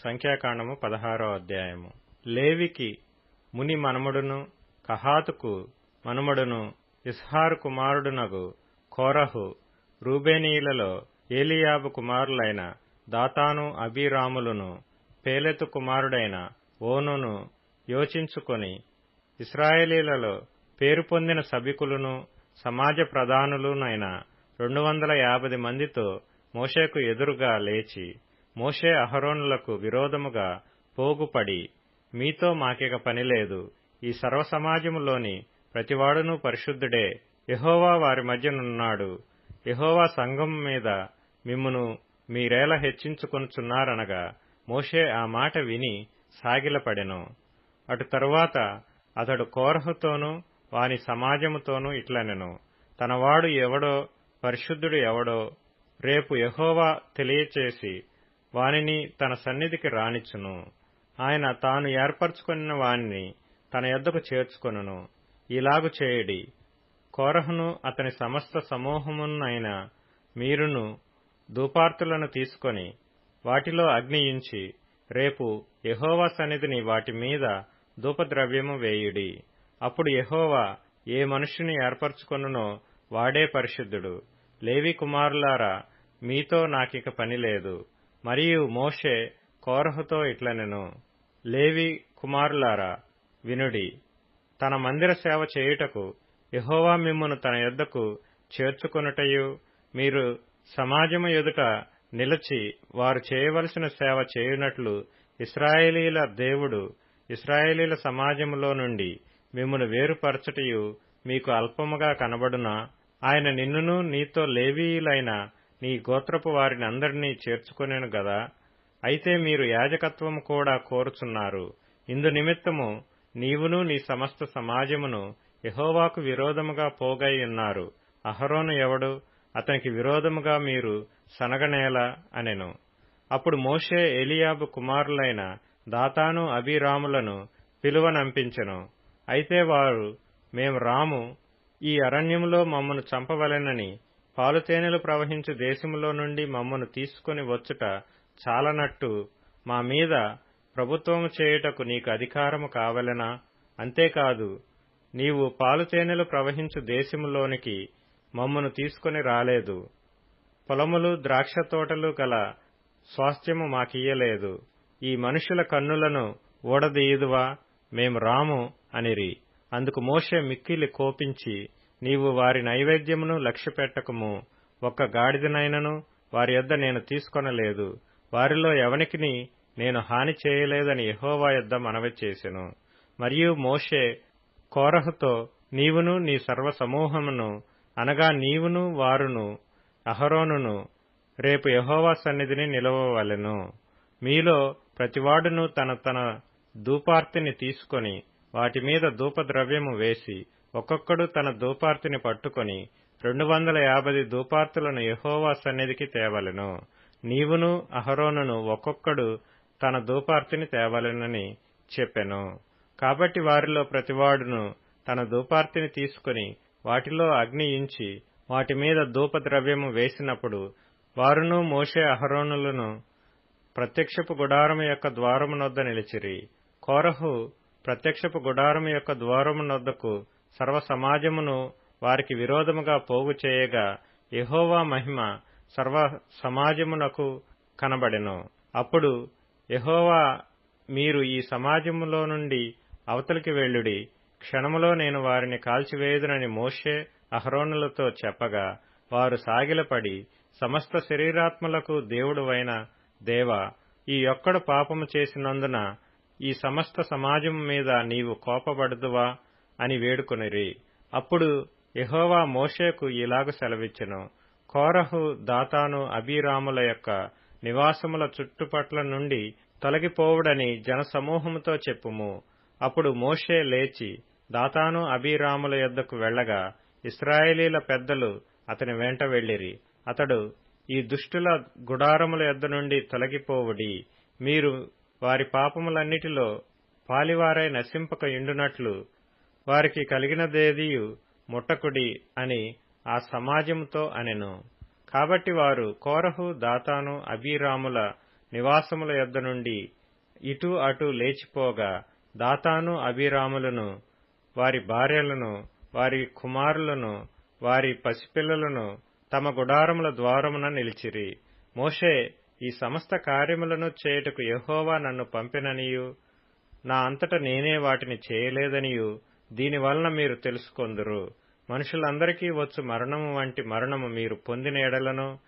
సంఖ్యాకాండము 16వ అధ్యాయము. లేవికి ముని మనుమడును కహాతుకు మనుమడును ఇస్హారు కుమారుడునగు కోరహు రూబేనీయులలో ఏలీయాబు కుమారులైన దాతాను అబీరాములును పేలెతు కుమారుడైన ఓనును యోచించుకొని ఇశ్రాయేలీలలో పేరు పొందిన సభికులను సమాజ ప్రధానులునైన 250 మందితో మోషేకు ఎదురుగా లేచి, మోషే అహరోనులకు విరోధముగా పోగుపడి, మీతో మాకిక పనిలేదు, ఈ సర్వసమాజములోని ప్రతివాడునూ పరిశుద్ధుడే, యెహోవా వారి మధ్యనున్నాడు, యెహోవా సంఘము మీద మిమ్మును మీరేలా హెచ్చించుకొనుచున్నారనగా మోషే ఆ మాట విని సాగిలపడెను. అటు తరువాత అతడు కోరహుతోనూ వాని సమాజముతోనూ ఇట్లనెను, తనవాడు ఎవడో పరిశుద్ధుడు ఎవడో రేపు యెహోవా తెలియచేసి వానిని తన సన్నిధికి రానిచ్చును. ఆయన తాను ఏర్పరచుకొనిన వానిని తన యొద్దకు చేర్చుకొనును. ఇలాగు చేయుడి, కోరహును అతని సమస్త సమూహమునైన మీరును ధూపార్తులను తీసుకొని వాటిలో అగ్నియించి రేపు యెహోవా సన్నిధిని వాటి మీద ధూపద్రవ్యము వేయుడి. అప్పుడు యెహోవా ఏ మనుష్యుని ఏర్పరచుకొనునో వాడే పరిశుద్ధుడు. లేవి కుమారులారా, మీతో నాకిక పనిలేదు. మరియు మోషే కోరహుతో ఇట్లనెను, లేవి కుమారులారా వినుడి, తన మందిర సేవ చేయుటకు యెహోవా మిమ్మును తన యొద్దకు చేర్చుకొనుటయు, మీరు సమాజము ఎదుట నిలిచి వారు చేయవలసిన సేవ చేయునట్లు ఇశ్రాయేలీల దేవుడు ఇశ్రాయేలీల సమాజములో నుండి మిమ్మును వేరుపరచుటయు మీకు అల్పముగా కనబడునా? ఆయన నిన్నును నీతో లేవీయులైన నీ గోత్రపు వారిని అందరినీ చేర్చుకొనెను గదా. అయితే మీరు యాజకత్వము కూడా కోరుచున్నారు. ఇందు నిమిత్తము నీవును నీ సమస్త సమాజమును యెహోవాకు విరోధముగా పోగై ఉన్నారు. అహరోను ఎవడు? అతనికి విరోధముగా మీరు సనగనేలా అనెను. అప్పుడు మోషే ఏలీయాబు కుమారులైన దాతాను అబీరాములను పిలువనంపించెను. అయితే వారు, మేము రాము, ఈ అరణ్యములో మమ్మను చంపవలెనని పాలుతేనెలు ప్రవహించు దేశములో నుండి మమ్మను తీసుకుని వచ్చుట చాలనట్టు మా మీద ప్రభుత్వము చేయుటకు నీకు అధికారము కావలెనా? అంతేకాదు, నీవు పాలుతేనెలు ప్రవహించు దేశములోనికి మమ్మను తీసుకుని రాలేదు, పొలములు ద్రాక్ష తోటలు గల స్వాస్థ్యము మాకియ్యలేదు. ఈ మనుషుల కన్నులను ఊడదీయుదువా? మేము రాము అనిరి. అందుకు మోషే మిక్కిలి కోపించి, నీవు వారి నైవేద్యమును లక్ష్యపెట్టకము, ఒక్క గాడిదనైనను వారి యొద్ద నేను తీసుకొనలేదు, వారిలో ఎవనికిని నేను హాని చేయలేదని యెహోవా యొద్ద మనవి చేసెను. మరియు మోషే కోరహుతో, నీవును నీ సర్వసమూహమును అనగా నీవును వారును అహరోనును రేపు యెహోవా సన్నిధిని నిలవవలెను. మీలో ప్రతివాడును తన తన ధూపార్తిని తీసుకొని వాటి మీద ధూపద్రవ్యము వేసి ఒక్కొక్కడు తన ధూపార్తిని పట్టుకొని 250 ధూపార్తులను యెహోవా సన్నిధికి తేవలెను. నీవును అహరోనును ఒక్కొక్కడు తన ధూపార్తిని తేవలెనని చెప్పెను. కాబట్టి వారిలో ప్రతివాడును తన ధూపార్తిని తీసుకుని వాటిలో అగ్నియించి వాటి మీద ధూపద్రవ్యము వేసినప్పుడు వారును మోషే అహరోనులను ప్రత్యక్షపు గుడారము యొక్క ద్వారమునొద్ద నిలిచిరి. కోరహు ప్రత్యక్షపు గుడారము యొక్క ద్వారమునొద్దకు సర్వ సమాజమును వారికి విరోధముగా పోగు చేయగా యెహోవా మహిమ సర్వ సమాజమునకు కనబడెను. అప్పుడు యెహోవా, మీరు ఈ సమాజములో నుండి అవతలికి వెళ్ళుడి, క్షణములో నేను వారిని కాల్చివేయుదునని మోషే అహరోనులతో చెప్పగా వారు సాగిలపడి, సమస్త శరీరాత్మలకు దేవుడువైన దేవా, ఈ ఒక్కడు పాపము చేసినందున ఈ సమస్త సమాజము మీద నీవు కోపపడుదువా అని వేడుకొనిరి. అప్పుడు యెహోవా మోషేకు ఇలాగు సెలవిచ్చెను, కోరహు దాతాను అబీరాముల యొక్క నివాసముల చుట్టుపట్ల నుండి తొలగిపోవుడని జనసమూహముతో చెప్పుము. అప్పుడు మోషే లేచి దాతాను అబీరాముల యొద్దకు వెళ్లగా ఇశ్రాయేలీల పెద్దలు అతని వెంట వెళ్ళిరి. అతడు, ఈ దుష్టుల గుడారముల యొద్ద నుండి తొలగిపోవుడి, మీరు వారి పాపములన్నిటిలో పాలివారై నశింపక యుండునట్లు వారికి కలిగినదేదియు ముట్టకుడి అని ఆ సమాజముతో అనెను. కాబట్టి వారు కోరహు దాతాను అబీరాముల నివాసముల యొద్ద నుండి ఇటు అటు లేచిపోగా దాతాను అబీరాములను వారి భార్యలను వారి కుమారులను వారి పసిపిల్లలను తమ గుడారముల ద్వారమున నిలిచిరి. మోషే, ఈ సమస్త కార్యములను చేయుటకు యెహోవా నన్ను పంపిననియు నా అంతట నేనే వాటిని చేయలేదనియు దీనివలన మీరు తెలుసుకొందురు. మనుషులందరికీ వచ్చు మరణము వంటి మరణము మీరు పొందిన ఎడలను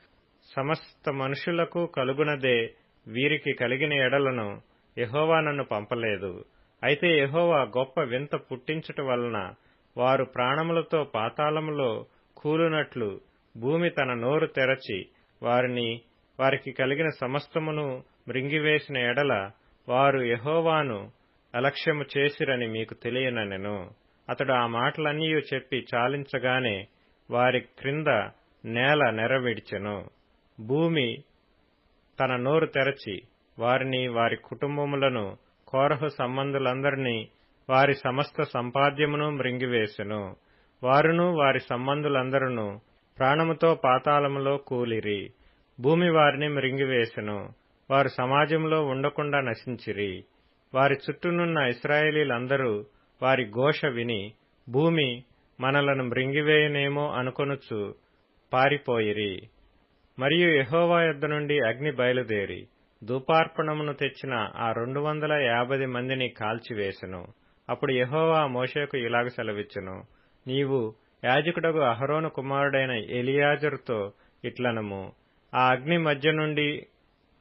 సమస్త మనుషులకు కలుగునదే వీరికి కలిగిన ఎడలను యెహోవా నన్ను పంపలేదు. అయితే యెహోవా గొప్ప వింత పుట్టించుట వలన వారు ప్రాణములతో పాతాళములో కూలునట్లు భూమి తన నోరు తెరచి వారికి కలిగిన సమస్తమును మృంగివేసిన ఎడల వారు యెహోవాను అలక్ష్యము చేసిరని మీకు తెలియననెను. అతడు ఆ మాటలన్నీ చెప్పి చాలించగానే వారి క్రింద నేల నెరవిడిచెను. భూమి తన నోరు తెరచి వారిని వారి కుటుంబములను కోరహు సంబంధులందరినీ వారి సమస్త సంపాద్యమును మృంగివేసెను. వారును వారి సంబంధులందరూ ప్రాణముతో పాతాళములో కూలిరి. భూమి వారిని మృంగివేసెను. వారు సమాజంలో ఉండకుండా నశించిరి. వారి చుట్టూనున్న ఇశ్రాయేలీలందరూ వారి ఘోష విని భూమి మనలను మృంగివేయనేమో అనుకొనుచు పారిపోయిరి. మరియు యెహోవా యొద్ద నుండి అగ్ని బయలుదేరి ధూపార్పణమును తెచ్చిన ఆ 250 మందిని కాల్చివేసెను. అప్పుడు యెహోవా మోషేకు ఇలాగ సెలవిచ్చెను, నీవు యాజకుడగు అహరోను కుమారుడైన ఎలియాజరుతో ఇట్లనము, ఆ అగ్ని మధ్య నుండి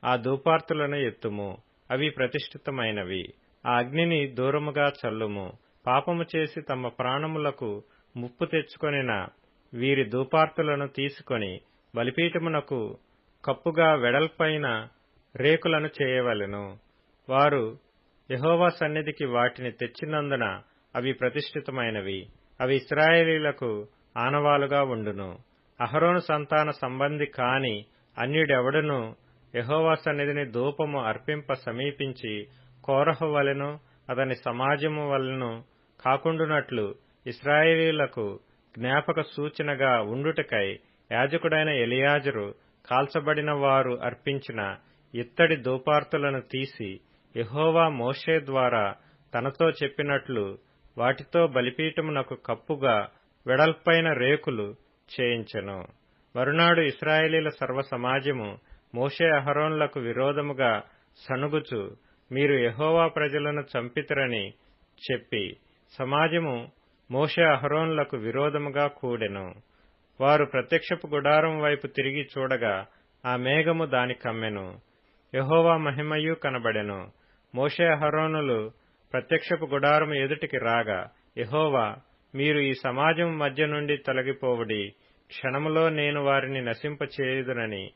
ఆ ధూపార్తులను ఎత్తుము, అవి ప్రతిష్ఠితమైనవి. ఆ అగ్నిని దూరముగా చల్లుము. పాపము చేసి తమ ప్రాణములకు ముప్పు తెచ్చుకొనిన వీరి ధూపార్తులను తీసుకొని బలిపీఠమునకు కప్పుగా వెడల్పైన రేకులను చేయవలెను. వారు యెహోవా సన్నిధికి వాటిని తెచ్చినందున అవి ప్రతిష్ఠితమైనవి. అవి ఇశ్రాయేలీలకు ఆనవాలుగా ఉండును. అహరోను సంతాన సంబంధి కాని అన్యుడెవడును యెహోవా సన్నిధిని ధూపము అర్పింప సమీపించి కోరహు వలెను అతని సమాజము వలెను కాకుండునట్లు ఇశ్రాయేలీలకు జ్ఞాపక సూచనగా ఉండుటకై యాజకుడైన ఎలియాజరు కాల్చబడిన వారు అర్పించిన ఇత్తడి ధూపార్తులను తీసి యెహోవా మోషే ద్వారా తనతో చెప్పినట్లు వాటితో బలిపీఠమునకు కప్పుగా వెడల్పైన రేకులు చేయించెను. మరునాడు ఇశ్రాయేలీల సర్వ సమాజము మోషే అహరోనులకు విరోధముగా సణుగుచు మీరు యెహోవా ప్రజలను చంపితిరని చెప్పి సమాజము మోషే అహరోనులకు విరోధముగా కూడెను. వారు ప్రత్యక్షపు గుడారం వైపు తిరిగి చూడగా ఆ మేఘము దాని కమ్మెను. యెహోవా మహిమయు కనబడెను. మోషే అహరోనులు ప్రత్యక్షపు గుడారము ఎదుటికి రాగా యెహోవా, మీరు ఈ సమాజం మధ్య నుండి తొలగిపోవుడి, క్షణములో నేను వారిని నశింపచేయుదునని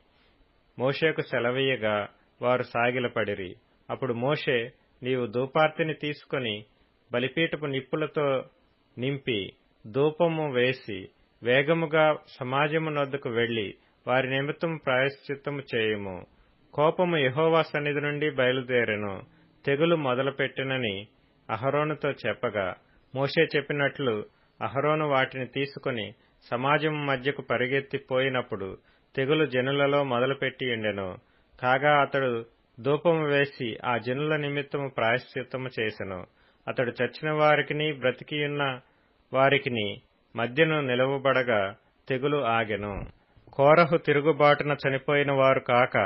మోషేకు సెలవీయగా వారు సాగిలపడిరి. అప్పుడు మోషే, నీవు ధూపార్తిని తీసుకొని బలిపీఠపు నిప్పులతో నింపి ధూపము వేసి వేగముగా సమాజము నొద్దకు వెళ్లి వారి నిమిత్తము ప్రాయశ్చిత్తము చేయుము. కోపము యెహోవా సన్నిధి నుండి బయలుదేరెను, తెగులు మొదలుపెట్టెనని అహరోనుతో చెప్పగా మోషే చెప్పినట్లు అహరోను వాటిని తీసుకుని సమాజము మధ్యకు పరిగెత్తిపోయినప్పుడు తెగులు జనులలో మొదలుపెట్టియుండెను. కాగా అతడు ధూపము వేసి ఆ జనుల నిమిత్తము ప్రాయశ్చిత్తము చేసెను. అతడు చచ్చిన వారికిని బ్రతికియున్న వారికిని మధ్యను నిలవబడగా తెగులు ఆగెను. కోరహు తిరుగుబాటున చనిపోయిన వారు కాక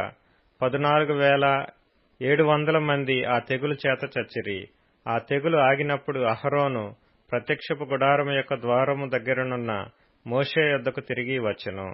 14,700 మంది ఆ తెగులు చేత చచ్చిరి. ఆ తెగులు ఆగినప్పుడు అహరోను ప్రత్యక్షపు గుడారము యొక్క ద్వారము దగ్గరనున్న మోషే యొద్దకు తిరిగి వచ్చెను.